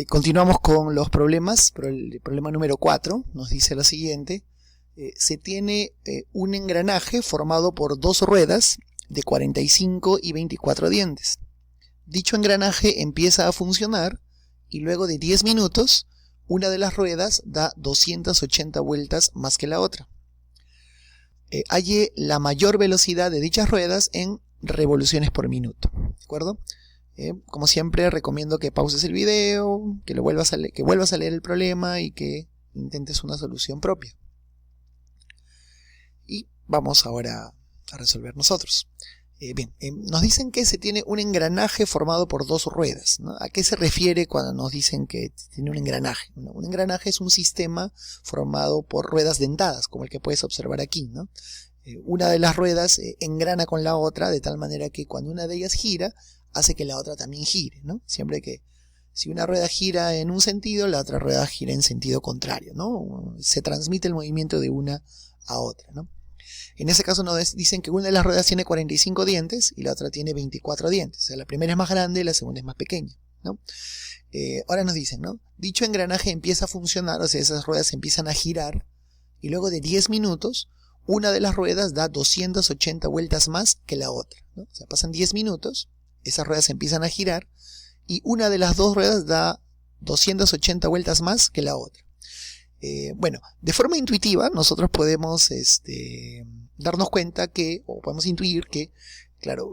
Continuamos con los problemas, pero el problema número 4 nos dice lo siguiente. Se tiene un engranaje formado por dos ruedas de 45 y 24 dientes. Dicho engranaje empieza a funcionar y luego de 10 minutos una de las ruedas da 280 vueltas más que la otra. Halle la mayor velocidad de dichas ruedas en revoluciones por minuto. ¿De acuerdo? Como siempre, recomiendo que pauses el video, que vuelvas a leer el problema y que intentes una solución propia. Y vamos ahora a resolver nosotros. Nos dicen que se tiene un engranaje formado por dos ruedas, ¿no? ¿A qué se refiere cuando nos dicen que tiene un engranaje? Un engranaje es un sistema formado por ruedas dentadas, como el que puedes observar aquí, ¿no? Una de las ruedas engrana con la otra de tal manera que cuando una de ellas gira, hace que la otra también gire, ¿no? Siempre que si una rueda gira en un sentido, la otra rueda gira en sentido contrario, ¿no? Se transmite el movimiento de una a otra, ¿no? En ese caso nos dicen que una de las ruedas tiene 45 dientes y la otra tiene 24 dientes. O sea, la primera es más grande y la segunda es más pequeña, ¿no? Ahora nos dicen, ¿no? Dicho engranaje empieza a funcionar, o sea, esas ruedas empiezan a girar y luego de 10 minutos una de las ruedas da 280 vueltas más que la otra, ¿no? O sea, pasan 10 minutos, esas ruedas empiezan a girar y una de las dos ruedas da 280 vueltas más que la otra. Bueno, de forma intuitiva nosotros podemos darnos cuenta que, o podemos intuir que, claro,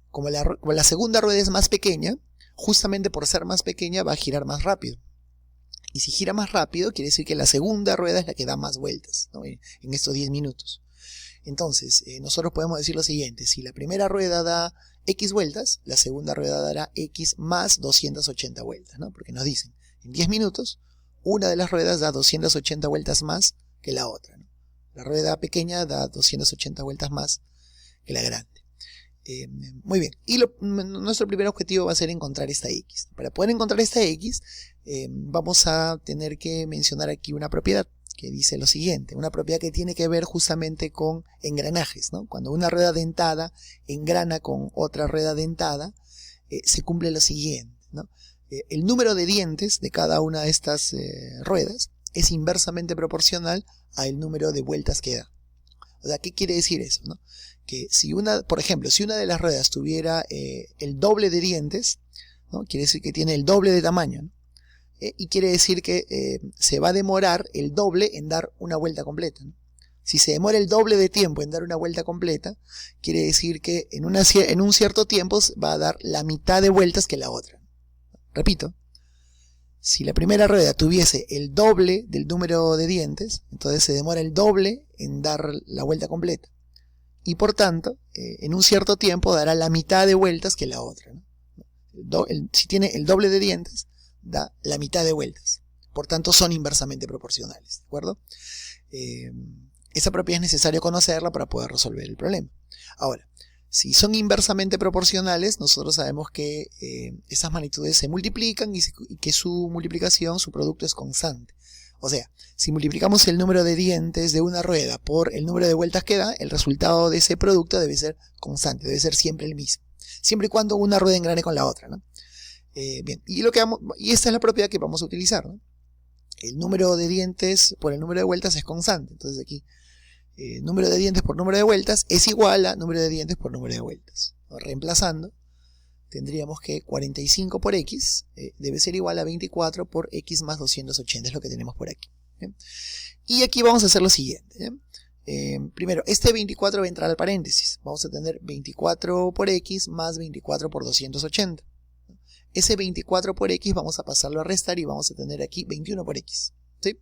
como la segunda rueda es más pequeña, justamente por ser más pequeña va a girar más rápido. Y si gira más rápido, quiere decir que la segunda rueda es la que da más vueltas, ¿no? en estos 10 minutos. Entonces, nosotros podemos decir lo siguiente: si la primera rueda da X vueltas, la segunda rueda dará X más 280 vueltas, ¿no? Porque nos dicen, en 10 minutos, una de las ruedas da 280 vueltas más que la otra, ¿no? La rueda pequeña da 280 vueltas más que la grande. Muy bien, y nuestro primer objetivo va a ser encontrar esta X. Para poder encontrar esta X, vamos a tener que mencionar aquí una propiedad que dice lo siguiente, una propiedad que tiene que ver justamente con engranajes, ¿no? Cuando una rueda dentada engrana con otra rueda dentada, se cumple lo siguiente, ¿no? El número de dientes de cada una de estas ruedas es inversamente proporcional al número de vueltas que da. O sea, ¿qué quiere decir eso, no? Que si por ejemplo, si una de las ruedas tuviera el doble de dientes, ¿no? Quiere decir que tiene el doble de tamaño, ¿no? Y quiere decir que se va a demorar el doble en dar una vuelta completa, ¿no? Si se demora el doble de tiempo en dar una vuelta completa, quiere decir que en un cierto tiempo va a dar la mitad de vueltas que la otra. Repito, si la primera rueda tuviese el doble del número de dientes, entonces se demora el doble en dar la vuelta completa. Y por tanto, en un cierto tiempo dará la mitad de vueltas que la otra, ¿no? Si tiene el doble de dientes, da la mitad de vueltas. Por tanto, son inversamente proporcionales, ¿de acuerdo? Esa propiedad es necesario conocerla para poder resolver el problema. Ahora, si son inversamente proporcionales, nosotros sabemos que esas magnitudes se multiplican y que su multiplicación, su producto es constante. O sea, si multiplicamos el número de dientes de una rueda por el número de vueltas que da, el resultado de ese producto debe ser constante, debe ser siempre el mismo. Siempre y cuando una rueda engrane con la otra, ¿no? Bien, y esta es la propiedad que vamos a utilizar, ¿no? El número de dientes por el número de vueltas es constante. Entonces aquí, número de dientes por número de vueltas es igual a número de dientes por número de vueltas, ¿no? Reemplazando, tendríamos que 45 por X debe ser igual a 24 por X más 280, es lo que tenemos por aquí, ¿bien? Y aquí vamos a hacer lo siguiente, ¿bien? Primero, este 24 va a entrar al paréntesis. Vamos a tener 24 por X más 24 por 280. Ese 24 por X vamos a pasarlo a restar y vamos a tener aquí 21 por X, ¿sí?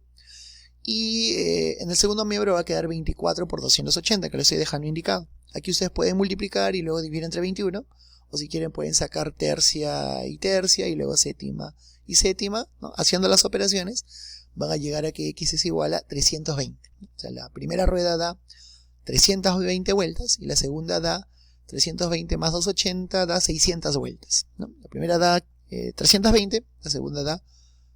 Y en el segundo miembro va a quedar 24 por 280, que lo estoy dejando indicado. Aquí ustedes pueden multiplicar y luego dividir entre 21, o si quieren pueden sacar tercia y luego séptima y séptima, ¿no? Haciendo las operaciones van a llegar a que X es igual a 320. O sea, la primera rueda da 320 vueltas y la segunda da 320 más 280 da 600 vueltas, ¿no? La primera da 320, la segunda da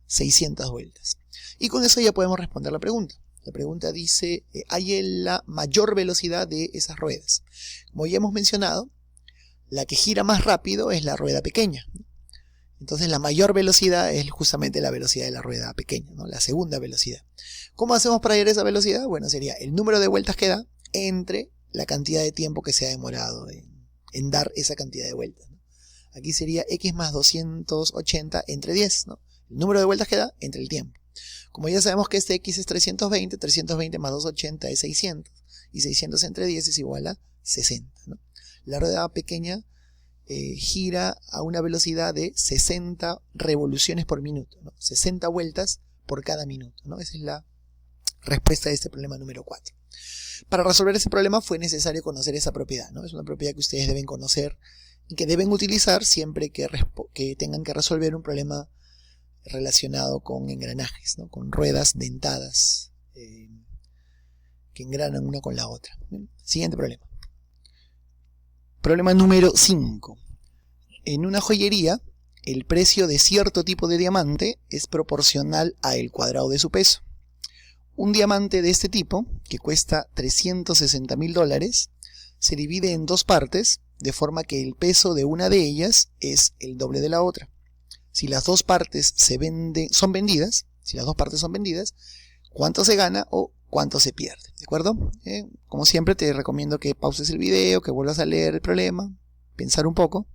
600 vueltas. Y con eso ya podemos responder la pregunta. La pregunta dice, ¿hay la mayor velocidad de esas ruedas? Como ya hemos mencionado, la que gira más rápido es la rueda pequeña. Entonces la mayor velocidad es justamente la velocidad de la rueda pequeña, ¿no? La segunda velocidad. ¿Cómo hacemos para hallar esa velocidad? Bueno, sería el número de vueltas que da entre la cantidad de tiempo que se ha demorado en dar esa cantidad de vueltas, ¿no? Aquí sería x más 280 entre 10, ¿no? El número de vueltas que da entre el tiempo. Como ya sabemos que este x es 320, 320 más 280 es 600, y 600 entre 10 es igual a 60, ¿no? La rueda pequeña gira a una velocidad de 60 revoluciones por minuto, ¿no? 60 vueltas por cada minuto, ¿no? Esa es la respuesta de este problema número 4. Para resolver ese problema fue necesario conocer esa propiedad, ¿no? Es una propiedad que ustedes deben conocer y que deben utilizar siempre que tengan que resolver un problema relacionado con engranajes, ¿no? Con ruedas dentadas que engranan una con la otra. ¿Bien? Siguiente problema. Problema número 5. En una joyería, el precio de cierto tipo de diamante es proporcional al cuadrado de su peso. Un diamante de este tipo, que cuesta $360.000, se divide en dos partes, de forma que el peso de una de ellas es el doble de la otra. Si las dos partes son vendidas, ¿cuánto se gana o cuánto se pierde? ¿De acuerdo? Como siempre te recomiendo que pauses el video, que vuelvas a leer el problema, pensar un poco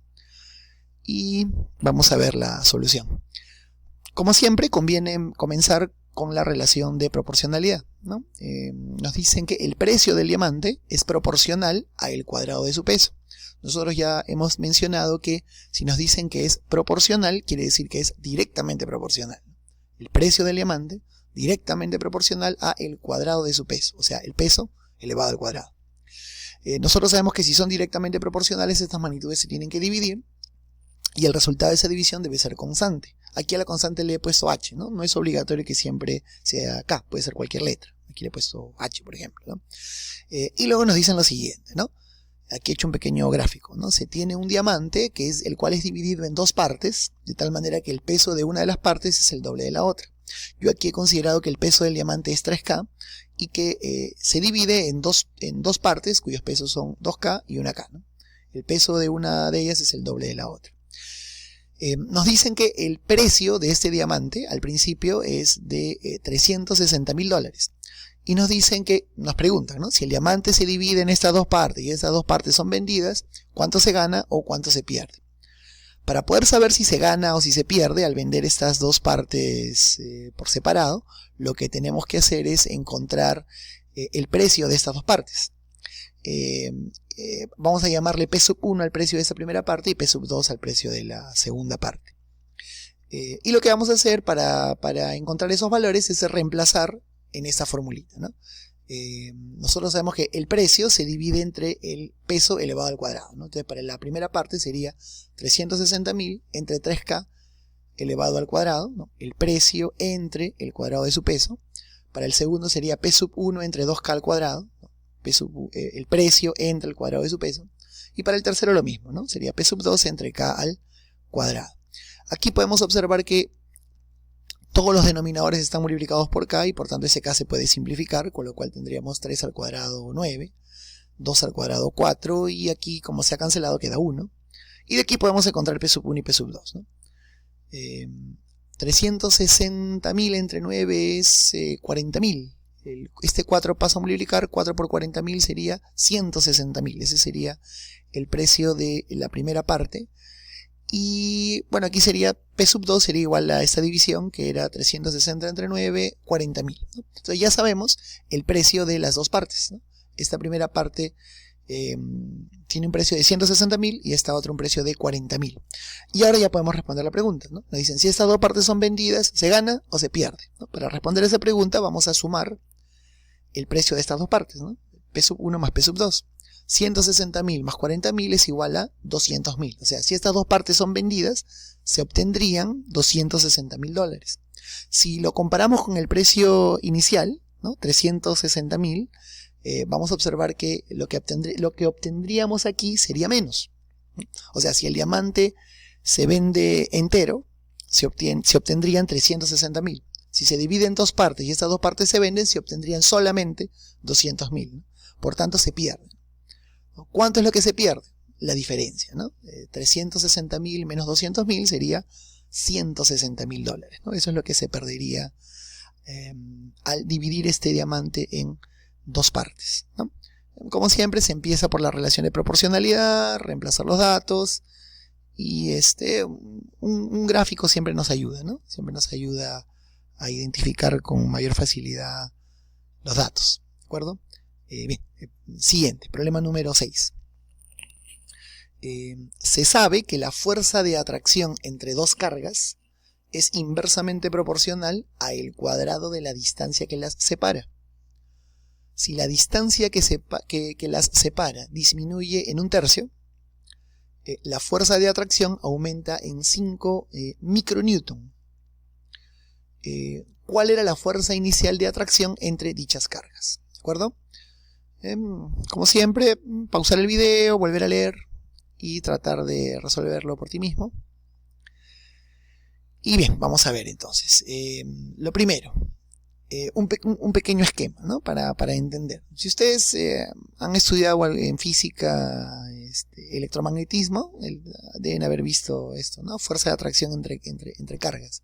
y vamos a ver la solución. Como siempre conviene comenzar con la relación de proporcionalidad, ¿no? Nos dicen que el precio del diamante es proporcional al cuadrado de su peso. Nosotros ya hemos mencionado que si nos dicen que es proporcional, quiere decir que es directamente proporcional. El precio del diamante directamente proporcional a el cuadrado de su peso, o sea, el peso elevado al cuadrado. Nosotros sabemos que si son directamente proporcionales, estas magnitudes se tienen que dividir y el resultado de esa división debe ser constante. Aquí a la constante le he puesto h, ¿no? No es obligatorio que siempre sea k, puede ser cualquier letra. Aquí le he puesto h, por ejemplo, ¿no? Y luego nos dicen lo siguiente, ¿no? Aquí he hecho un pequeño gráfico, ¿no? Se tiene un diamante el cual es dividido en dos partes, de tal manera que el peso de una de las partes es el doble de la otra. Yo aquí he considerado que el peso del diamante es 3K y que se divide en dos partes cuyos pesos son 2K y 1K, ¿no? El peso de una de ellas es el doble de la otra. Nos dicen que el precio de este diamante al principio es de $360.000. Y nos preguntan, ¿no? Si el diamante se divide en estas dos partes y estas dos partes son vendidas, ¿cuánto se gana o cuánto se pierde? Para poder saber si se gana o si se pierde al vender estas dos partes por separado, lo que tenemos que hacer es encontrar el precio de estas dos partes. Vamos a llamarle P1 al precio de esa primera parte y P2 al precio de la segunda parte. Y lo que vamos a hacer para encontrar esos valores es reemplazar en esta formulita, ¿no? Nosotros sabemos que el precio se divide entre el peso elevado al cuadrado, ¿no? Entonces para la primera parte sería 360.000 entre 3K elevado al cuadrado, ¿no? El precio entre el cuadrado de su peso. Para el segundo sería P1 entre 2K al cuadrado, ¿no? El precio entre el cuadrado de su peso. Y para el tercero lo mismo, ¿no? Sería P2 entre K al cuadrado. Aquí podemos observar que todos los denominadores están multiplicados por k y por tanto ese k se puede simplificar, con lo cual tendríamos 3 al cuadrado 9, 2 al cuadrado 4 y aquí como se ha cancelado queda 1. Y de aquí podemos encontrar P1 y P2, ¿no? 360.000 entre 9 es 40.000. Este 4 pasa a multiplicar, 4 por 40.000 sería 160.000. Ese sería el precio de la primera parte. Y bueno, aquí sería P2 sería igual a esta división que era 360 entre 9, 40.000, ¿no? Entonces ya sabemos el precio de las dos partes, ¿no? Esta primera parte tiene un precio de 160.000 y esta otra un precio de 40.000. Y ahora ya podemos responder la pregunta, ¿no? Nos dicen si estas dos partes son vendidas, ¿se gana o se pierde? ¿No? Para responder esa pregunta vamos a sumar el precio de estas dos partes, ¿no? P1 más P2. 160.000 más 40.000 es igual a 200.000. O sea, si estas dos partes son vendidas, se obtendrían $260.000. Si lo comparamos con el precio inicial, ¿no? 360.000, vamos a observar que lo que obtendríamos aquí sería menos. O sea, si el diamante se vende entero, se obtendrían 360.000. Si se divide en dos partes y estas dos partes se venden, se obtendrían solamente 200.000, ¿no? Por tanto, se pierden. ¿Cuánto es lo que se pierde? La diferencia, ¿no? 360.000 menos 200.000 sería $160.000, ¿no? Eso es lo que se perdería al dividir este diamante en dos partes, ¿no? Como siempre, se empieza por la relación de proporcionalidad, reemplazar los datos, y un gráfico siempre nos ayuda, ¿no? Siempre nos ayuda a identificar con mayor facilidad los datos, ¿de acuerdo? Bien, siguiente, problema número 6. Se sabe que la fuerza de atracción entre dos cargas es inversamente proporcional al cuadrado de la distancia que las separa. Si la distancia que las separa disminuye en un tercio, la fuerza de atracción aumenta en 5 micronewton. ¿Cuál era la fuerza inicial de atracción entre dichas cargas? ¿De acuerdo? Como siempre, pausar el video, volver a leer y tratar de resolverlo por ti mismo. Y bien, vamos a ver entonces. Lo primero, un pequeño esquema, ¿no? Para entender. Si ustedes han estudiado en física electromagnetismo, deben haber visto esto, ¿no? Fuerza de atracción entre cargas.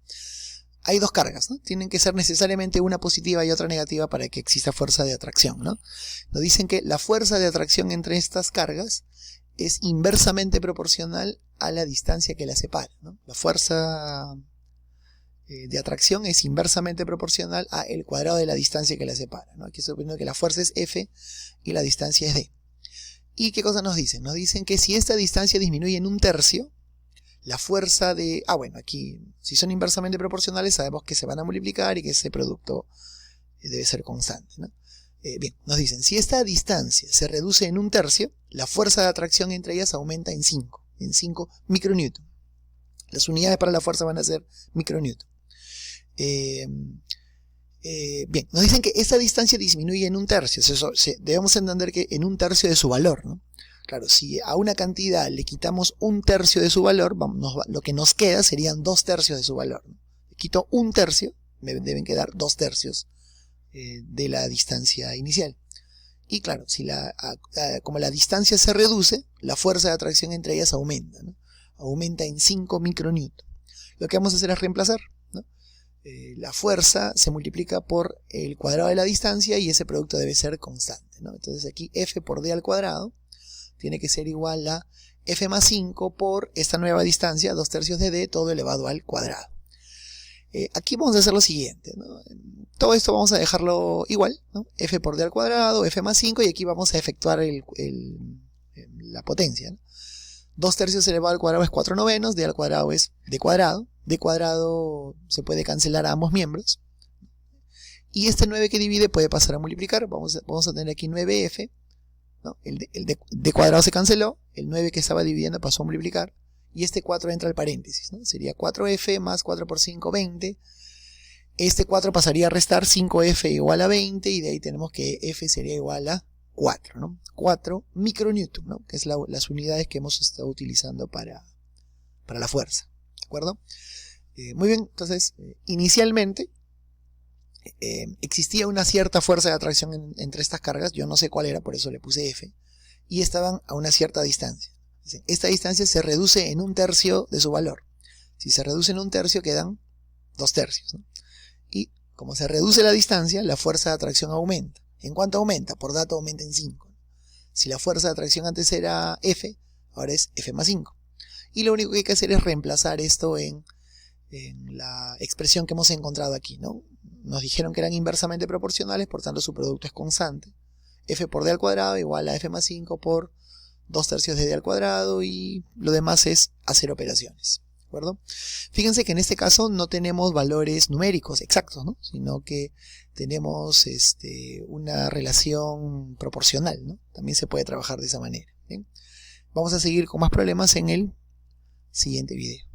Hay dos cargas, ¿no? Tienen que ser necesariamente una positiva y otra negativa para que exista fuerza de atracción, ¿no? Nos dicen que la fuerza de atracción entre estas cargas es inversamente proporcional a la distancia que las separa, ¿no? La fuerza de atracción es inversamente proporcional a el cuadrado de la distancia que la separa, ¿no? Aquí estoy poniendo que la fuerza es F y la distancia es D. ¿Y qué cosa nos dicen? Nos dicen que si esta distancia disminuye en un tercio, la fuerza de... bueno, aquí, si son inversamente proporcionales, sabemos que se van a multiplicar y que ese producto debe ser constante, ¿no? Bien, nos dicen, si esta distancia se reduce en un tercio, la fuerza de atracción entre ellas aumenta en 5 micronewton. Las unidades para la fuerza van a ser micronewton. Bien, nos dicen que esta distancia disminuye en un tercio. Debemos entender que en un tercio de su valor, ¿no? Claro, si a una cantidad le quitamos un tercio de su valor, lo que nos queda serían 2/3 de su valor, ¿no? Le quito un tercio, me deben quedar 2/3 de la distancia inicial. Y claro, como la distancia se reduce, la fuerza de atracción entre ellas aumenta, ¿no? Aumenta en 5 micronewton. Lo que vamos a hacer es reemplazar, ¿no? La fuerza se multiplica por el cuadrado de la distancia y ese producto debe ser constante, ¿no? Entonces aquí F por D al cuadrado tiene que ser igual a F más 5 por esta nueva distancia, 2/3 de D, todo elevado al cuadrado. Aquí vamos a hacer lo siguiente, ¿no? Todo esto vamos a dejarlo igual, ¿no? F por D al cuadrado, F más 5, y aquí vamos a efectuar la potencia, ¿no? 2/3 elevado al cuadrado es 4/9, D al cuadrado es D cuadrado. D cuadrado se puede cancelar a ambos miembros. Y este 9 que divide puede pasar a multiplicar. Vamos a tener aquí 9F, ¿no? El D cuadrado se canceló, el 9 que estaba dividiendo pasó a multiplicar, y este 4 entra al paréntesis, ¿no? Sería 4F más 4 por 5, 20. Este 4 pasaría a restar, 5F igual a 20, y de ahí tenemos que F sería igual a 4, ¿no? 4 micronewton, ¿no? Que es las unidades que hemos estado utilizando para la fuerza, ¿de acuerdo? Muy bien, entonces, inicialmente existía una cierta fuerza de atracción entre estas cargas, yo no sé cuál era, por eso le puse F, y estaban a una cierta distancia. Esta distancia se reduce en un tercio de su valor. Si se reduce en un tercio, quedan 2/3, ¿no? Y como se reduce la distancia, la fuerza de atracción aumenta. ¿En cuánto aumenta? Por dato aumenta en 5. Si la fuerza de atracción antes era F, ahora es F más 5. Y lo único que hay que hacer es reemplazar esto en la expresión que hemos encontrado aquí, ¿no? Nos dijeron que eran inversamente proporcionales, por tanto su producto es constante. F por D al cuadrado igual a F más 5 por 2/3 de D al cuadrado, y lo demás es hacer operaciones, ¿de acuerdo? Fíjense que en este caso no tenemos valores numéricos exactos, ¿no? Sino que tenemos una relación proporcional, ¿no? También se puede trabajar de esa manera, ¿bien? Vamos a seguir con más problemas en el siguiente video.